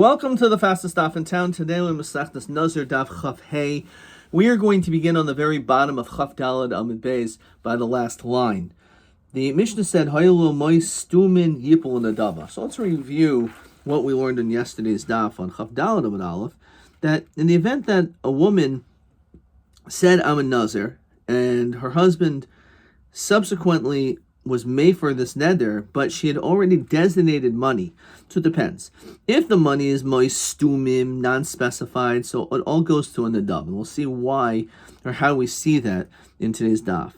Welcome to the fastest daf in town. Today we Masechtas Nazir daf Chaf Hey. We are going to begin on the very bottom of Chaf Dalad Amud Beis by the last line. The Mishnah said, "Haylo mois stumin yipul nadava." So let's review what we learned in yesterday's daf on Chaf Dalad Amud Aleph. That in the event that a woman said, "I'm a Nazir," and her husband subsequently was made for this neder, but she had already designated money. So it depends. If the money is mois stumim, non-specified, so it all goes to a nadav, and we'll see why or how we see that in today's daf.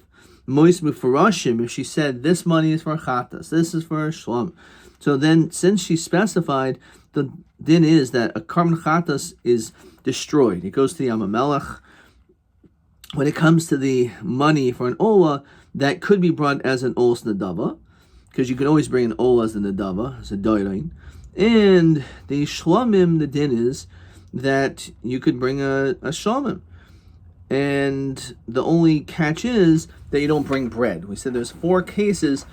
Mois mufarashim, if she said this money is for chatas, this is for shlam, so then since she specified, the din is that a karban chatas is destroyed. It goes to the Yamamelech. When it comes to the money for an ola, that could be brought as an olas nadava, because you can always bring an ola as a nadava, as a doirain. And the shlamim, the din is that you could bring a shlamim. And the only catch is that you don't bring bread. We said there's 4 cases,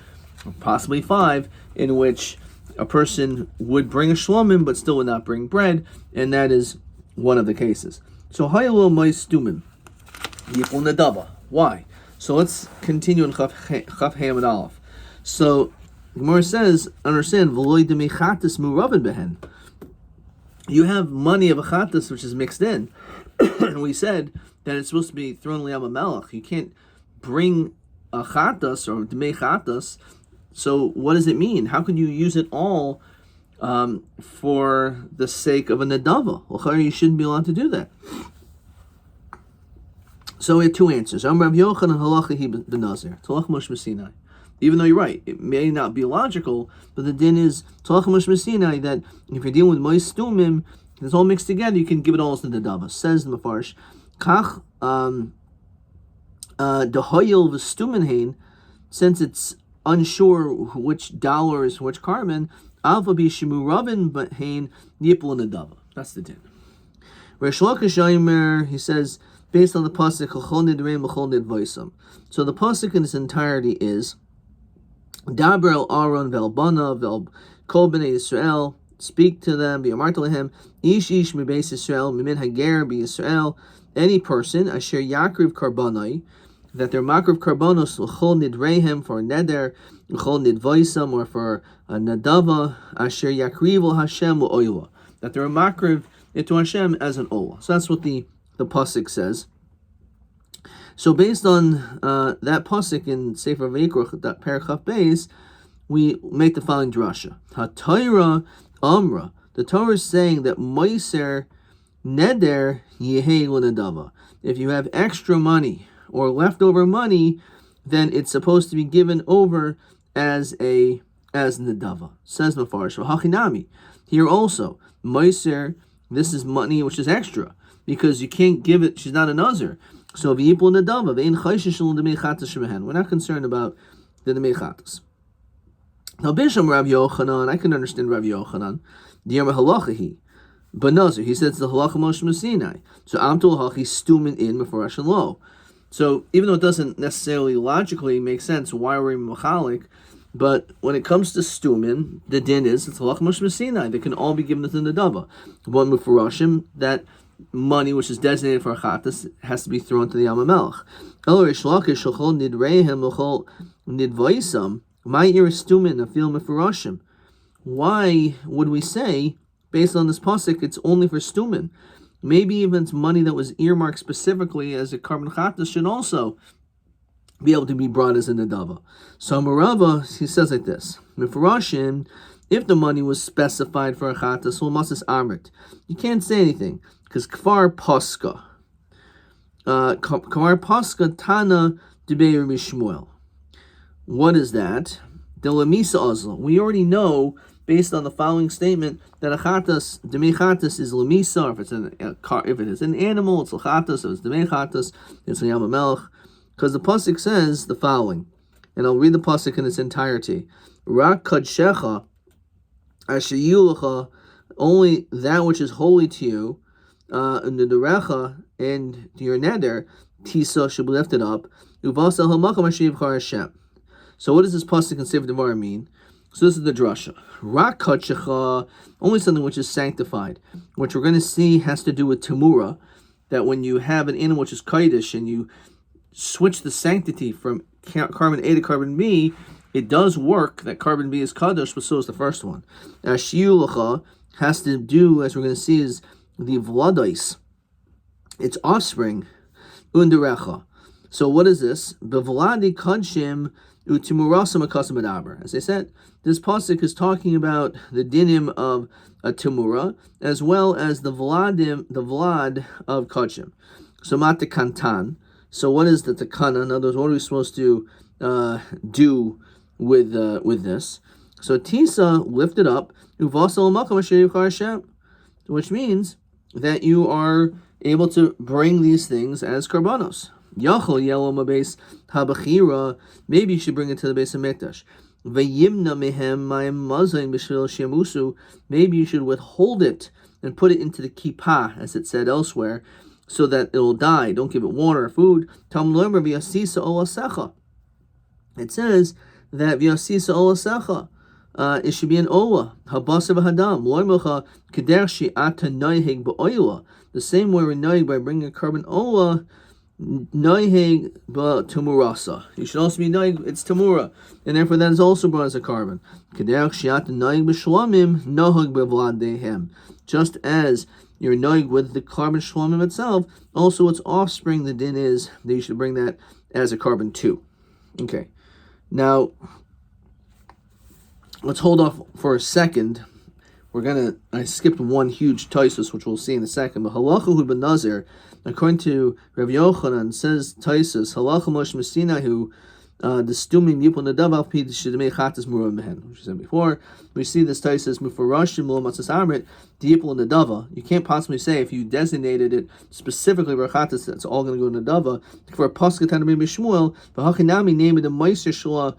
or possibly 5, in which a person would bring a shlamim but still would not bring bread, and that is one of the cases. So haylo mois stumim yipul nadava. Why? So let's continue in Chaf Hamad Aleph. So Gemara says, understand, v'loy demechatis muravin behen. You have money of a chatas which is mixed in, and we said that it's supposed to be thrown liyam melech. You can't bring a chatas or demechatas. So what does it mean? How can you use it all for the sake of a nadava? Well, you shouldn't be allowed to do that. So we have 2 answers. Even though you're right, it may not be logical, but the din is that if you're dealing with mois stumim, it's all mixed together, you can give it all as the nadava. Says the Mefarsh, Kach dehoyel v'stumin, since it's unsure which dollar is which carbon, alpha be shimuravin but hain yipul nadava. That's the din. Reish Lakish, he says, based on the pasuk, so the pasuk in its entirety is Daber el Aaron vel Bana vel Kol bnei Yisrael, speak to them, be amarta lehem, ish ish mi beis Yisrael, mimin hager be Yisrael, any person, asher yakriv karbanai, that they're makriv karbanos l'chol nidreihem for a neder, l'chol nidvoisam, or for a nadava, asher yakriv Hashem l'oila, that they're makriv it to Hashem as an ola. So that's what the pasuk says. So based on that pasuk in Sefer Vayikra, that Perachaf Beis, we make the following drasha. HaTorah Amra. The Torah is saying that Moiser Neder Yehei L'Nadava. If you have extra money or leftover money, then it's supposed to be given over as Nadava. Says Mefarsh. Hachinami. Here also, Moiser, this is money which is extra, because you can't give it, she's not a Nazir. So we're not concerned about the demechatas. Now Bisham Rav Yochanan, I can understand Rav Yochanan. Diyama halachahi, but Nazir, he says the halacha Moshe Messinai. So Amtul hachi stumin in Mefarash and lo. So even though it doesn't necessarily logically make sense why we're in Mechalik, but when it comes to stumin, the din is it's halacha Moshe Messinai. They can all be given to the nadava. One Mefarashim, that money which is designated for a chatas has to be thrown to the Yamamelech. Why would we say, based on this pasuk, it's only for stumin? Maybe even it's money that was earmarked specifically as a karban chatas should also be able to be brought as a nadava. So Marava, he says like this: Mefarashim, if the money was specified for a chatas, well, masas amrit, you can't say anything. Because kfar paska tana debei Rabbi Shmuel. What is that? The lemisa azla. We already know, based on the following statement, that a chatas, demei chatas, is lemisa. If it is an animal, it's l'chatas. If it's demei chatas, it's l'yam melech. Because the pasuk says the following, and I'll read the pasuk in its entirety. Rak kadshecha asher yulacha, only that which is holy to you, in the derecha and your neder, tisa should be lifted up. Uvasa hamakam asher yivchar Hashem. So what does this pasuk in Sefer Devarim mean? So this is the drasha. Rak kachecha, only something which is sanctified, which we're going to see has to do with tamura, that when you have an animal which is kaidish and you switch the sanctity from carbon A to carbon B, it does work that carbon B is kadosh, but so is the first one. Shiulacha has to do, as we're going to see, is the vladais, its offspring, underecha. So what is this? Bevladi kadshim utimurasa makasam adaber. As I said, this pasuk is talking about the dinim of a timura as well as the vlad of kadshim. So mat kantan. So what is the takana? In other words, what are we supposed to do with this? So tisa lifted up uvasal makam asher yivchar Hashem, which means that you are able to bring these things as karbanos. Yachol yellow mabes habachira. Maybe you should bring it to the base of mikdash. Vayimna mehem mayim mazain b'shvil shemusu. Maybe you should withhold it and put it into the kippah, as it said elsewhere, so that it will die. Don't give it water or food. Tam lomer v'yasisa olasecha. It says that v'yasisa olasecha. It should be an ola. Habasa v'hadam. Loimecha keder she'ata noiheg ba'oila. The same way we're noiheg by bringing a carbon ola. Noiheg ba'tumurasa. You should also be noiheg. It's tamura, and therefore that is also brought as a carbon. Keder she'ata noiheg b'shlamim noheg b'vladehem. Just as you're noiheg with the carbon shlamim itself, also its offspring, the din is that you should bring that as a carbon too. Okay. Now, let's hold off for a second. I skipped one huge taisus, which we'll see in a second. But halachahu ben Nazir, according to Rabbi Yochanan, says taisus, halacha mosh mesinahu, the stumim yipol nadav al pi shedemei chatas murav mehen, which we said before. We see this taisus mufarashim lo matzas amrit yipol nadava. You can't possibly say if you designated it specifically for chatas, that's all going to go to nadava. For a pasuk tanamim b'shmuel, v'hachinami name it the meiser shla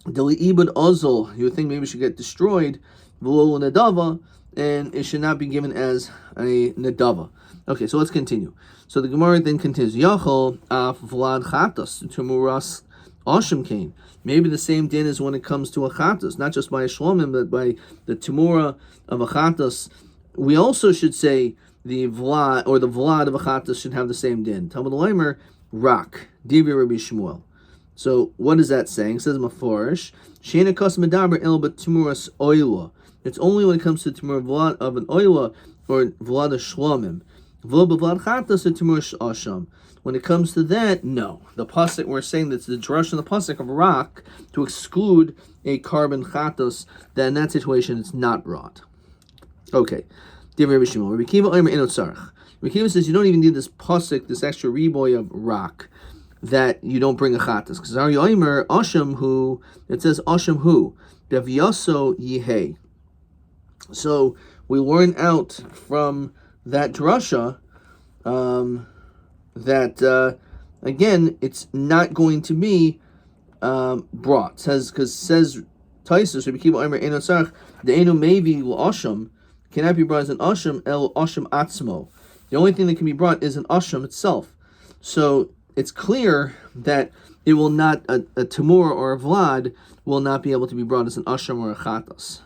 deli ibad ozol. You would think maybe it should get destroyed. V'lo nadava, and it should not be given as a nadava. Okay, so let's continue. So the Gemara then continues. Yachol af vlad chatas tumuras asham kain. Maybe the same din is when it comes to a chatas, not just by a shlomim, but by the tumura of a chatas. We also should say the vlad or the vlad of a chatas should have the same din. Talmud Leimer rak divi Rabbi Shmuel. So what is that saying? It says maforish sheina kas medaber el but tumuras oila. It's only when it comes to tumur vlad of an oila or vlad of shlomim. When it comes to that, no. The pasuk, we're saying that's the drush in the pasuk of rak to exclude a carbon chatos, that in that situation it's not brought. Okay. Rabbi Kiva says you don't even need this pasuk, this extra reboy of rak, that you don't bring a chatos. Because Ari Oimer, Asham hu, it says Asham hu, Bevyaso yihei. So we learn out from that drasha, that again, it's not going to be brought. Says Taisus, Rabbi Kiva Omer Eno Tzarech, the Eno Mevi L'Asham cannot be brought as an Asham El Asham Atzmo. The only thing that can be brought is an Asham itself. So it's clear that it will not a Tamur or a Vlad will not be able to be brought as an Asham or a Chatas.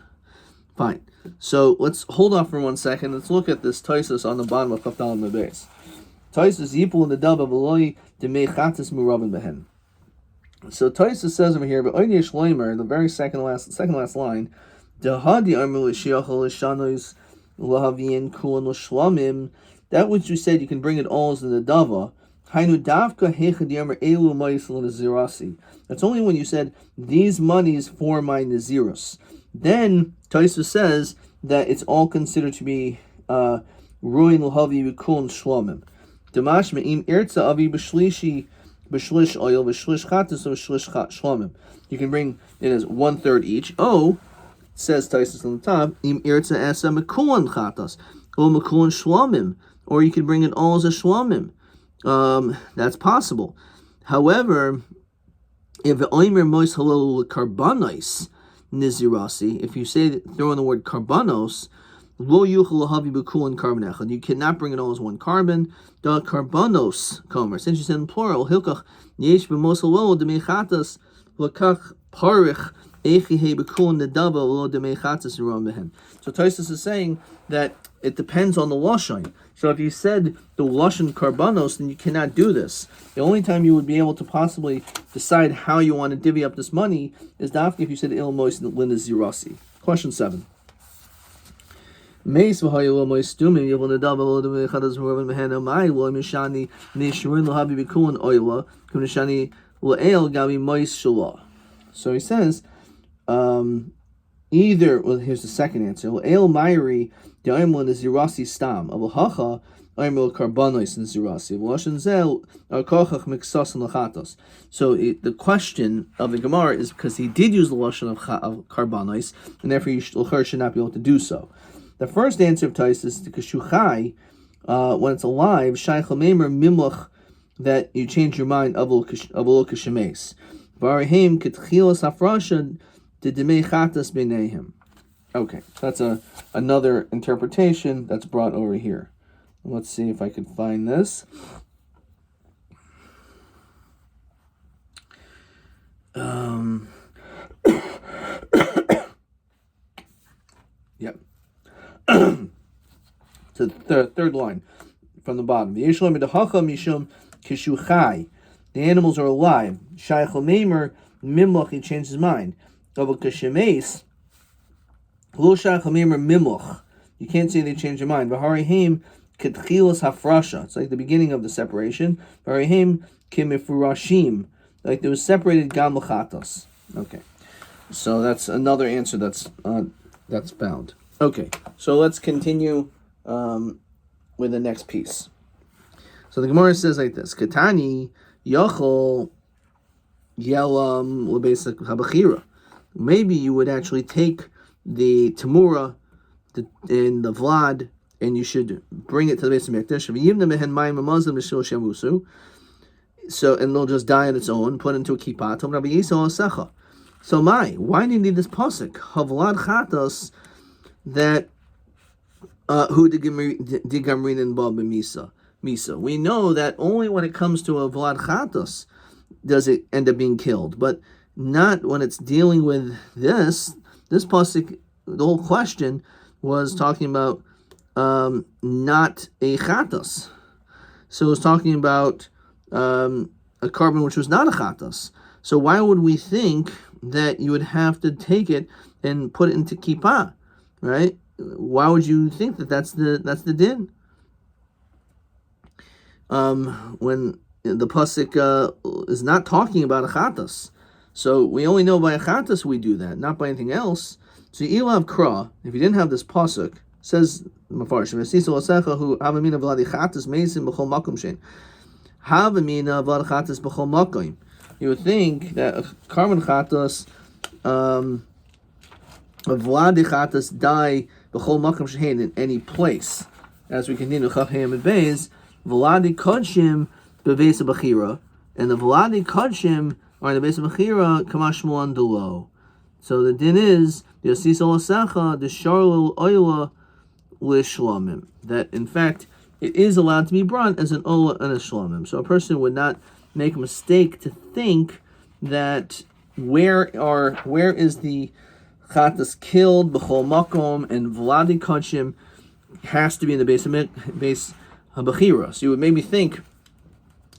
Fine. So let's hold off for 1 second. Let's look at this Taisus on the bottom of Chafdal Mebes. Taisus Yipul in the Dava V'loi Demei Chatas Muravin Behen. So Taisus says over here, but Oini Shleimer, the very second last line, Dehadi Amru L'Shiachol L'Shanois L'Havien Kulan L'Shlamim. That which you said you can bring it all as in the Dava. Hainu Davka Hechad Yamer Elu Ma'is L'Nazirasi. That's only when you said these monies for my Nazirus. Then Taisus says that it's all considered to be ruin l'havi v'kul shlomim. Damash me'im irtza avi b'shlishi b'shlish oil b'shlish chatas b'shlish shlomim. You can bring it as 1/3 each. Oh, says Taisus on the top, im irtza asa mekulan chatas or mekulan shlomim, or you can bring it all as a shlomim. That's possible. However, if the oimer mois halal karbanos nizirasi, if you say throw in the word karbanos, lo yuchal lahavi b'kulan carbon echad, you cannot bring it all as one carbon. The karbanos comer, since you said in plural, hilkach yesh b'mos halal demechatas lakach parich Tosfos is saying that it depends on the lashon. So if you said the lashon karbanos, then you cannot do this. The only time you would be able to possibly decide how you want to divvy up this money is dafka if you said il mois linazirasi. Question 7. Meis v'hayu mois stumim yivol nadav v'lo demechadas v'roven mehena mai lo mishani nishrin lohabi b'kulin oila kum nishani l'el gabi mois shalah. So he says, either, well, here's the second answer. El Mairi, the Aimlin is Zirasi Stam. Of Hacha, Aimel Karbanos and Zirasi. Washan Zel, Arkochach Mixos and Lachatos. So the question of the Gemara is because he did use the Lashon of Karbanos, and therefore you should not be able to do so. The first answer of Tais is the Kashuchai, when it's alive, Shaykh Lamemer Mimlach, that you change your mind of Kashemes. Varahim Ketchilas Hafrasha. Okay, that's another interpretation that's brought over here. Let's see if I can find this. Yep. So the third line from the bottom. The animals are alive. Shaykh Lamemer Mimlach, he changed his mind. You can't say they change your mind. It's like the beginning of the separation. Like they was separated gam l'chatos. Okay, so that's another answer that's found. Okay, so let's continue with the next piece. So the Gemara says like this: Katani yachol yelam lebesak habachira. Maybe you would actually take the Tamura and the Vlad, and you should bring it to the base of Mikdash. So, and they'll just die on its own, put into a kippah. So why do you need this pasuk? Havlad chatos that who digamrin and bab misa. We know that only when it comes to a Vlad chatos does it end up being killed, but not when it's dealing with this pasuk. The whole question was talking about not a chatos. So it was talking about a carbon which was not a chatos. So why would we think that you would have to take it and put it into kippah, right? Why would you think that that's the din? When the pasuk is not talking about a chatos. So we only know by a chatas we do that, not by anything else. So ilav kra, if you didn't have this pasuk, says Mafarsh, who havamina vladi chatas meisim b'chol makom shein. Havamina vladi chatas b'chol makom. You would think that a carbon chatas, a vladi chatas die b'chol makom shein in any place. As we continue, chafheim and beis, vladi kodshim beveis b'chira, and the vladi kodshim or the base of Mechira, Kamashmuan Delo. So the din is the Asisa Lasecha, the Sharlil Oila Lishlamim. That in fact it is allowed to be brought as an Ola and a Shlamim. So a person would not make a mistake to think that where is the Chatas killed, B'chol Makom, and Vladi Kachim has to be in the base of Habachira. So you would maybe think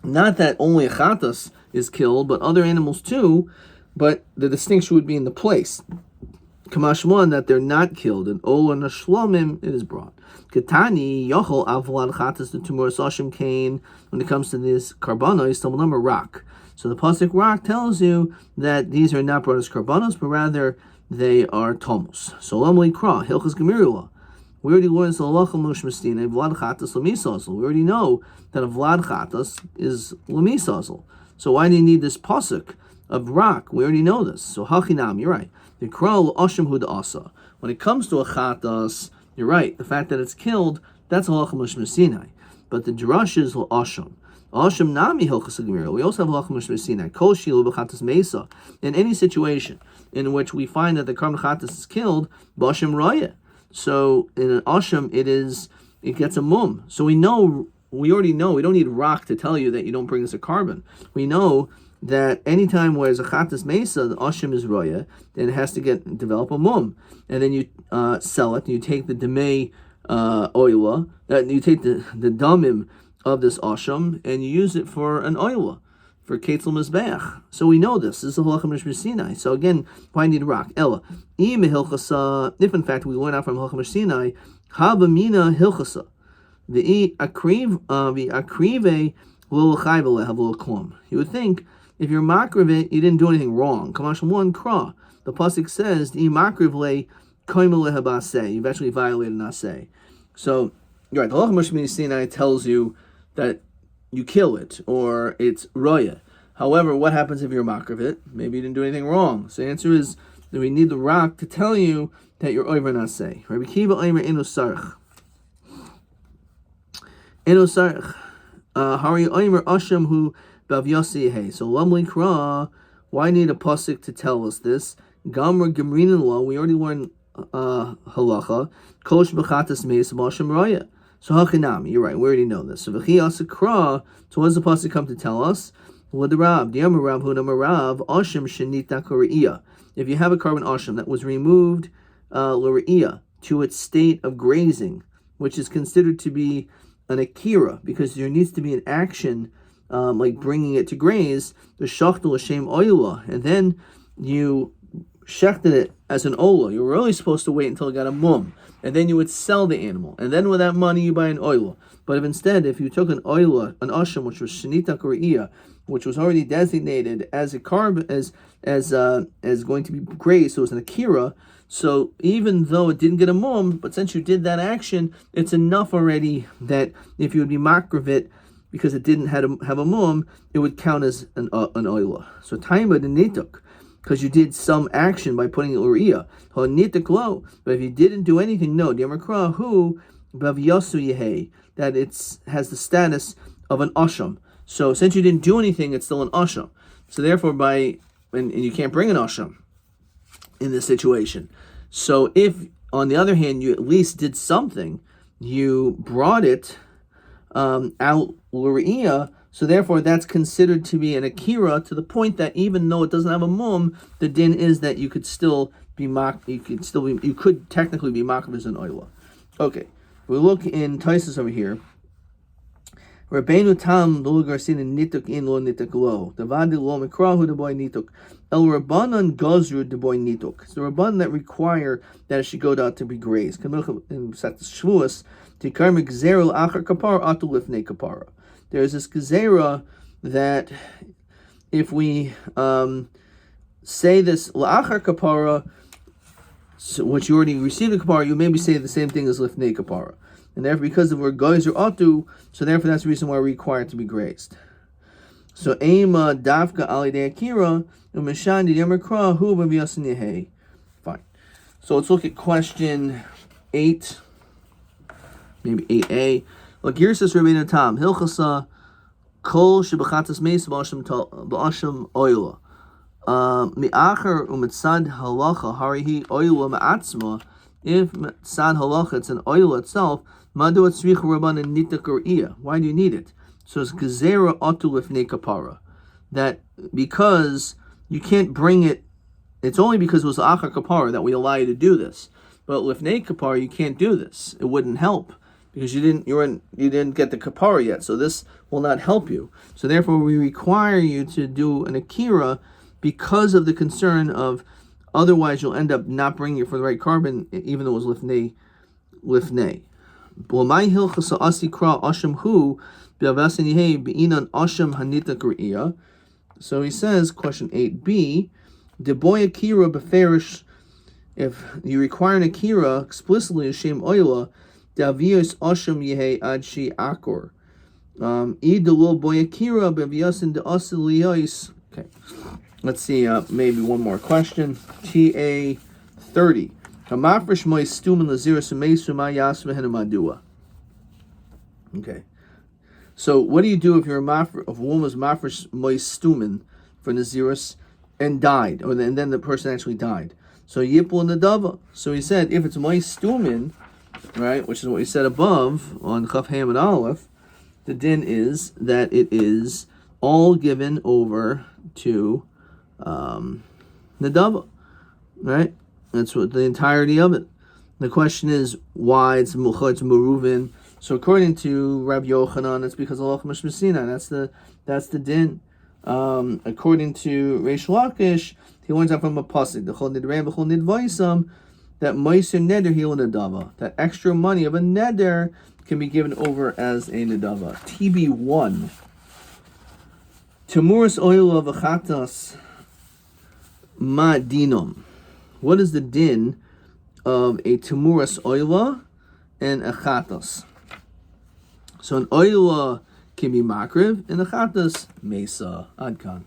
not that only a Chatas is killed, but other animals too, but the distinction would be in the place. Kamashmuan, that they're not killed, and Ola Nashlomim, it is brought. Ketani, Yochol Avlad Chatas, the Tumor Sashim Kain, when it comes to this Karbanos, the number rock. So the Pasuk rock tells you that these are not brought as Karbanos, but rather they are Tomos. So Lamli Kra, Hilchas Gemirula. We already learned Salacham Mush Mestina, Vlad Chatas Lamisazl. We already know that a Vlad Chatas is Lamisazl. So why do you need this pasuk of rock? We already know this. So hachinam, you're right. The kral asham hud asa. When it comes to a chatas, you're right. The fact that it's killed, that's halachah mishmar Sinai. But the drush is asham. Asham nami hilchas gemira. We also have halachah mishmar Sinai. Kol shilu b'chatas mesa. In any situation in which we find that the karban chatas is killed, b'asham raya. So in an asham, it gets a mum. So we already know, we don't need rock to tell you that you don't bring this a carbon. We know that anytime where there's a chatas mesa, the ashim is roya, then it has to develop a mum, and then you sell it, and you take the demei oila, you take the damim of this asham, and you use it for an oila, for ketzel mizbeach. So we know this. This is the halacha Mishmar Sinai. So again, why need a rock? Ella, if in fact we learn out from halacha Mishmar Sinai, haba mina hilchasa, the akrive lo chayv lehav lo klum. You would think, if you're makriv it, you didn't do anything wrong. Kamash one kra. The pasuk says, "Di makriv le koimel lehabaseh." You've actually violated an aseh. So you're right. The halacha Mishmar Sinai tells you that you kill it or it's roya. However, what happens if you're makriv it? Maybe you didn't do anything wrong. So the answer is that we need the rock to tell you that you're over an aseh. Rabbi Kiva omer eno sarich. Eno sarich. Hari omer asham hu. So Lamli Kra, why need a pasuk to tell us this? Gamra Gemrinin law, we already learned halacha. Kosh b'chatas meis b'asham raya. So hachinami, you're right, we already know this. So v'chi asa kra, so what does the pasuk come to tell us? L'derab, di'amar Rav hu namar Rav, asham shenita koreia. If you have a carbon asham that was removed l'reia to its state of grazing, which is considered to be an akira, because there needs to be an action like bringing it to graze, the shachtel l'shem oila, and then you shechted it as an ola. You were really supposed to wait until it got a mum, and then you would sell the animal, and then with that money you buy an oila. But if you took an oila, an asham, which was shenita koreia, which was already designated as a carb, as going to be grazed, so it was an akira. So even though it didn't get a mum, but since you did that action, it's enough already that if you would be makriv it, because it didn't have a mum, it would count as an oila. So taima the nituk, because you did some action by putting uriah. Nituk lo, but if you didn't do anything, no. Diamakra hu bavyasu yehe, that it has the status of an asham. So since you didn't do anything, it's still an asham. So therefore, and you can't bring an asham in this situation. So if, on the other hand, you at least did something, you brought it out l're'iyah, so therefore that's considered to be an akira, to the point that even though it doesn't have a mum, the din is that you could still be you could technically be makriv as an oila. Okay, we look in Taisus over here. Rabbeinu tam lo garsin nituk in lo nituk lo. Davadi lo mikrahu de boy nituk. El rabbanan gazru de boy nituk. It's the rabban that require that it should go out to be grazed. In Shvuas, tikar migzerul achar kapara atu lifnei kapara. There's this gezerah that if we say this la'achar kapara, so which you already received a kapara, you maybe say the same thing as lifnei kapara. And therefore, because of where goyzer atu, so therefore that's the reason why we're required to be grazed. So ema davka alidei akira u'mishan diyamer kra hu b'viyasin yehe. Fine. So let's look at question 8, maybe 8a. Lagirsis Rabbeinu Tam Hilchasa Kol Shebechatas Meis Ba'asham Oila Mi'acher U'Mitzad Halacha Harihi Oila Ma'atzma. If Mitzad Halacha it's an oil itself, Madu Atzrich Rabban and Nitak Ur'iyah. Why do you need it? So it's Gezerah Atu Lifnei Kapara. That because you can't bring it, it's only because it was Achar Kapara that we allow you to do this. But Lifnei Kapara you can't do this. It wouldn't help, because you didn't get the kapara yet, so this will not help you. So therefore, we require you to do an akira because of the concern of otherwise you'll end up not bringing it for the right carbon, even though it was lifnei. So he says, question 8b, the boy akira beferish. If you require an akira explicitly, shem oila. Davios Osham Yehe Adshi Akor. Idalo Boyakira Beviasin de Osilios. Okay. Let's see, maybe one more question. TA 30. Hamafresh Moy Stuman Nazir Sumesu Mayas Mehenamadua. Okay. So what do you do if you're if a woman was mafresh Moy Stuman for Nazirus and died, and then the person actually died? So Yipul Nadava. So he said, if it's Moy Stuman, right, which is what we said above on Chaf Ham and Aleph, the din is that it is all given over to Nadava, right? That's what the entirety of it. The question is why it's Meruvin. So according to Rabbi Yochanan, it's because of Halacha Mishmasina. That's the din. According to Reish Lakish, he learns out from a pasuk, the Chol Nidreim B'Chol Nidvaisam, that Meiser Neder Hil Nadava, that extra money of a neder can be given over as a Nadava. TB1. Temuras oil of achatas ma dinom. What is the din of a temuras oila and a chatas? So an oila can be makriv and a chatas mesa. Adkan.